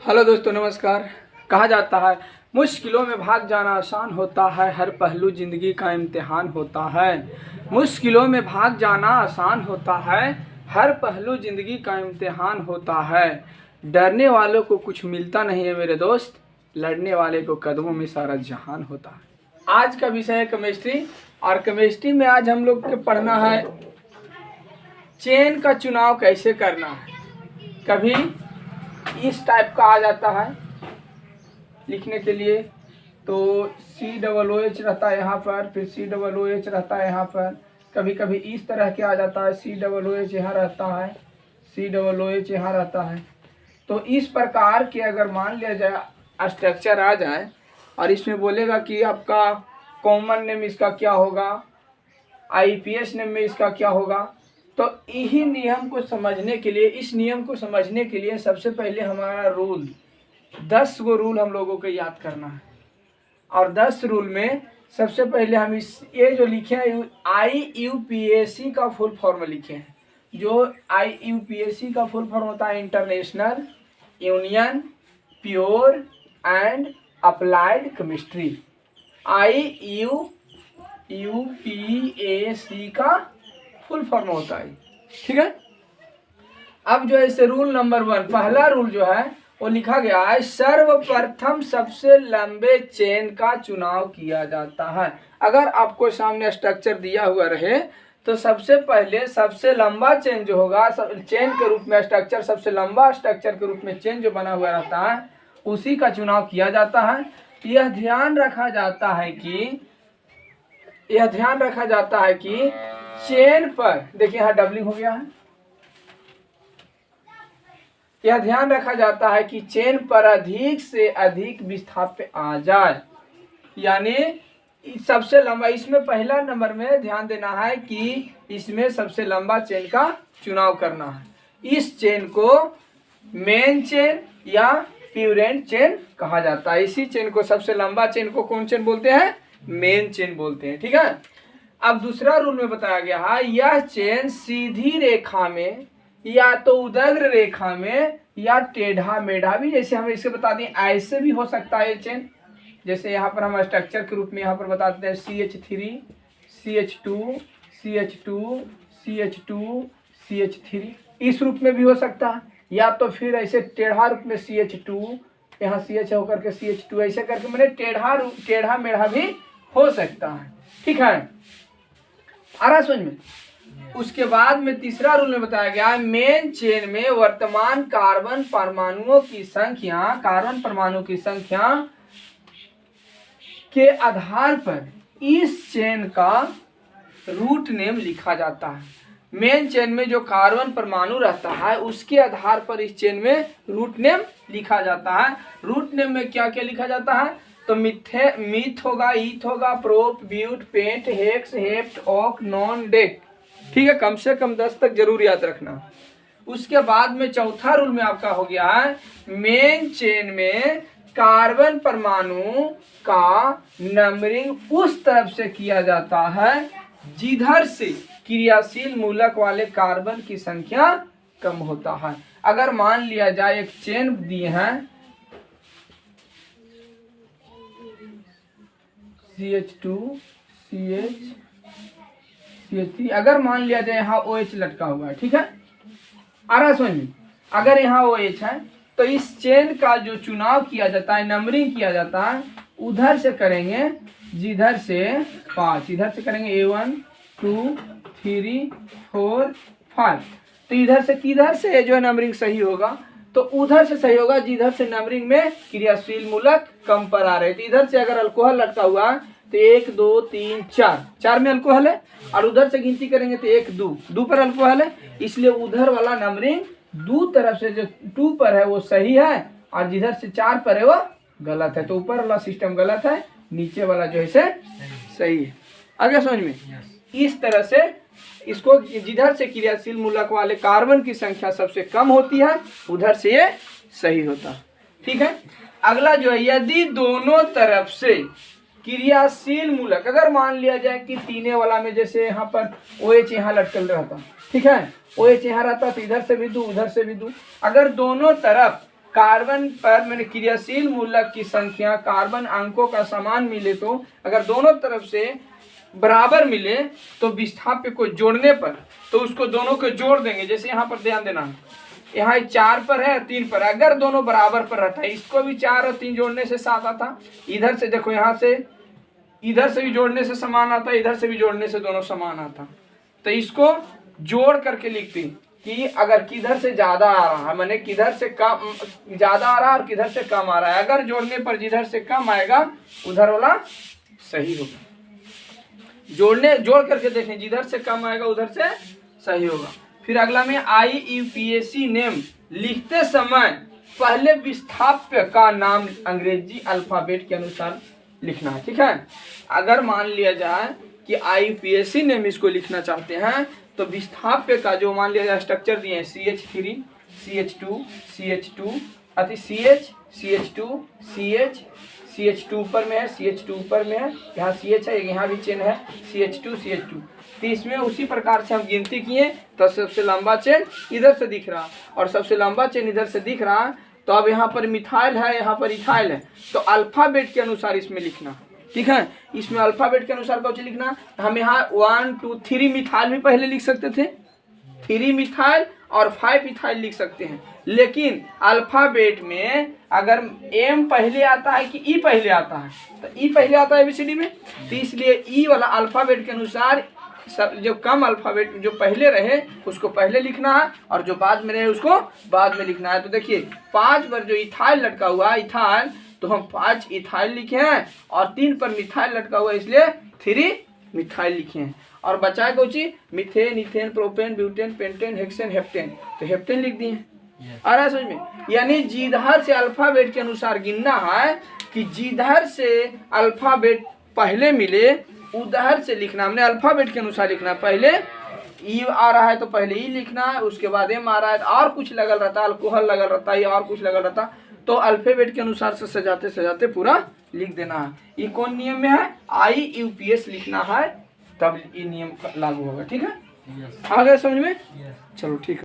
Hello दोस्तों, नमस्कार। कहा जाता है मुश्किलों में भाग जाना आसान होता है, हर पहलू ज़िंदगी का इम्तिहान होता है। मुश्किलों में भाग जाना आसान होता है, हर पहलू ज़िंदगी का इम्तिहान होता है। डरने वालों को कुछ मिलता नहीं है मेरे दोस्त, लड़ने वाले को कदमों में सारा जहान होता है। आज का विषय है केमिस्ट्री, और केमिस्ट्री में आज हम लोग को पढ़ना है चेन का चुनाव कैसे करना है। कभी इस टाइप का आ जाता है लिखने के लिए, तो COOH रहता है यहाँ पर, फिर COOH रहता है यहाँ पर। कभी कभी इस तरह के आ जाता है, COOH यहाँ रहता है, COOH यहाँ रहता है। तो इस प्रकार के अगर मान लिया जाए स्ट्रक्चर आ जाए और इसमें बोलेगा कि आपका कॉमन नेम इसका क्या होगा, IPS नेम में इसका क्या होगा, तो यही नियम को समझने के लिए, इस नियम को समझने के लिए सबसे पहले हमारा रूल 10 गो रूल हम लोगों को याद करना है। और 10 रूल में सबसे पहले हम ये जो लिखे हैं IUPAC का फुल फॉर्म लिखे हैं। जो IUPAC का फुल फॉर्म होता है international union pure and applied chemistry. IUPAC का फुल फॉर्म होता है, ठीक है। अब जो है रूल नंबर 1, पहला रूल जो है वो लिखा गया है, सर्वप्रथम सबसे लंबे चेन का चुनाव किया जाता है। अगर आपको सामने स्ट्रक्चर दिया हुआ रहे तो सबसे पहले सबसे लंबा चेन जो होगा, चेन के रूप में स्ट्रक्चर, सबसे लंबा स्ट्रक्चर के रूप में चेन जो बना हुआ रहता है उसी का चुनाव किया जाता है। यह ध्यान रखा जाता है कि चेन पर, देखिए यहाँ डबलिंग हो गया है, यह ध्यान रखा जाता है कि चेन पर अधिक से अधिक विस्थापन आ जाए। यानी सबसे लंबा, इसमें पहला नंबर में ध्यान देना है कि इसमें सबसे लंबा चेन का चुनाव करना है। इस चेन को मेन चेन या प्यूरेंट चेन कहा जाता है। इसी चेन को, सबसे लंबा चेन को कौन चेन बोलते हैं? मेन चेन बोलते हैं, ठीक है। अब दूसरा रूल में बताया गया है, यह चेन सीधी रेखा में या तो उदग्र रेखा में या टेढ़ा मेढ़ा भी, जैसे हम इसे बता दें ऐसे भी हो सकता है चेन। जैसे यहाँ पर हम स्ट्रक्चर के रूप में यहाँ पर बताते हैं CH3 CH2 CH2 CH2 CH3, इस रूप में भी हो सकता है। या तो फिर ऐसे टेढ़ा रूप में CH2, यहाँ CH होकर के CH2, ऐसे करके मैंने टेढ़ा मेढ़ा भी हो सकता है, ठीक है। आ रहा समझ में? उसके बाद में तीसरा रूल में बताया गया, मेन चेन में वर्तमान कार्बन परमाणुओं की संख्या के आधार पर इस चेन का रूट नेम लिखा जाता है। मेन चेन में जो कार्बन परमाणु रहता है उसके आधार पर इस चेन में रूट नेम लिखा जाता है। रूट नेम में क्या क्या लिखा जाता है? तो मिथ होगा, ईथ होगा, prop, but, pent, hex, hept, oct, non, dec, ठीक है। कम से कम 10 तक जरूर याद रखना। उसके बाद में चौथा रूल में आपका हो गया है, मेन चेन में कार्बन परमाणु का नंबरिंग उस तरफ से किया जाता है जिधर से क्रियाशील मूलक वाले कार्बन की संख्या कम होता है। अगर मान लिया जाए एक चेन दिए हैं CH2 CH3, अगर मान लिया जाए यहाँ OH लटका हुआ है, ठीक है। आ रहा समझ में? अगर यहाँ OH है तो इस चेन का जो चुनाव किया जाता है, नंबरिंग किया जाता है, उधर से करेंगे जिधर से 5, इधर से करेंगे A1 2 3 4 5। तो इधर से किधर से जो है नंबरिंग सही होगा? तो उधर से सही होगा जिधर से नंबरिंग में क्रियाशील मूलक कम पर आ रहे। तो इधर से अगर अल्कोहल लटका हुआ तो 1 2 3 4 में अल्कोहल है, और उधर से गिनती करेंगे तो 1 2 पर अल्कोहल है, इसलिए उधर वाला नंबरिंग 2 तरफ से जो 2 पर है वो सही है, और जिधर से 4 पर है वो गलत है। तो ऊपर वाला सिस्टम गलत है, नीचे वाला जो है सही है। आगे समझ में? इस तरह से इसको, जिधर से क्रियाशील मूलक वाले कार्बन की संख्या सबसे कम होती है उधर से ये सही होता है, ठीक है। अगला जो है, यदि दोनों तरफ से क्रियाशील मूलक, अगर मान लिया जाए कि तीने वाला में जैसे यहाँ पर OH यहाँ लटकल रहता, ठीक है, OH यहाँ रहता तो इधर से भी दूं उधर से भी दूं, अगर दोनों तरफ कार्बन पर मैंने क्रियाशील मूलक की संख्या कार्बन अंकों का समान मिले तो अगर दोनों तरफ से बराबर मिले तो विस्थाप्य को जोड़ने पर तो उसको दोनों को जोड़ देंगे। जैसे यहाँ पर ध्यान देना, यहाँ 4 पर है 3 पर, अगर दोनों बराबर पर रहता है, इसको भी 4 और 3 जोड़ने से 7 आता। इधर से देखो, यहाँ से इधर से भी जोड़ने से समान आता, इधर से भी जोड़ने से दोनों समान आता। तो इसको जोड़ करके लिखते हैं कि अगर किधर से ज्यादा आ रहा है, माने किधर से कम ज्यादा आ रहा है और किधर से कम आ रहा है, अगर जोड़ने पर जिधर से कम आएगा उधर वाला सही होगा। जोड़ करके देखें, जिधर से कम आएगा उधर से सही होगा। फिर अगला में IUPAC नेम लिखते समय पहले विस्थाप्य का नाम अंग्रेजी अल्फाबेट के अनुसार लिखना है। ठीक है, अगर मान लिया जाए कि IUPAC नेम इसको लिखना चाहते हैं तो विस्थाप्य का जो मान लिया जाए स्ट्रक्चर दिए हैं CH3 CH2 CH2 अति CH2 CH2 ऊपर में है, CH2 ऊपर में है, यहाँ CH है, यहाँ भी चेन है CH2 तो इसमें उसी प्रकार से हम गिनती किए तो सबसे लंबा चेन इधर से दिख रहा और सबसे लंबा चेन इधर से दिख रहा। तो अब यहाँ पर मिथाइल है, यहाँ पर इथाइल है, तो अल्फाबेट के अनुसार इसमें लिखना। ठीक है, इसमें अल्फाबेट के अनुसार कौन सी लिखना, हम यहाँ 1 2 3 मिथाइल भी पहले लिख सकते थे, 3 मिथाइल और 5 इथाइल लिख सकते हैं। लेकिन अल्फाबेट में अगर एम पहले आता है कि ई पहले आता है, तो ई पहले आता है ABCD में, तो इसलिए ई वाला अल्फाबेट के अनुसार सब जो कम अल्फाबेट जो पहले रहे उसको पहले लिखना है और जो बाद में रहे उसको बाद में लिखना है। तो देखिए 5 पर जो इथाइल लटका हुआ है इथाइल, तो हम 5 इथाइल लिखे हैं और 3 पर मिथाइल लटका हुआ है इसलिए 3 मिथाइल लिखे हैं। और बचाए Cauchy, methane ethane propane butane pentane hexane heptane, तो हेप्टेन लिख दिए। आ रहा है समझ में, यानी जिधर से अल्फाबेट के अनुसार गिनना है कि जिधर से अल्फाबेट पहले मिले उधर से लिखना। हमने अल्फाबेट के अनुसार लिखना, पहले ई आ रहा है तो पहले ई लिखना है, उसके बाद एम आ रहा है तो और कुछ लगल रहता, अल्कोहल लगल रहता है या और कुछ लगल रहता, तो अल्फाबेट के अनुसार से सजाते सजाते पूरा लिख देना है। ये कौन नियम में है, IUPAC लिखना है तब ये नियम लागू होगा। ठीक है, आ गया समझ में, चलो ठीक है।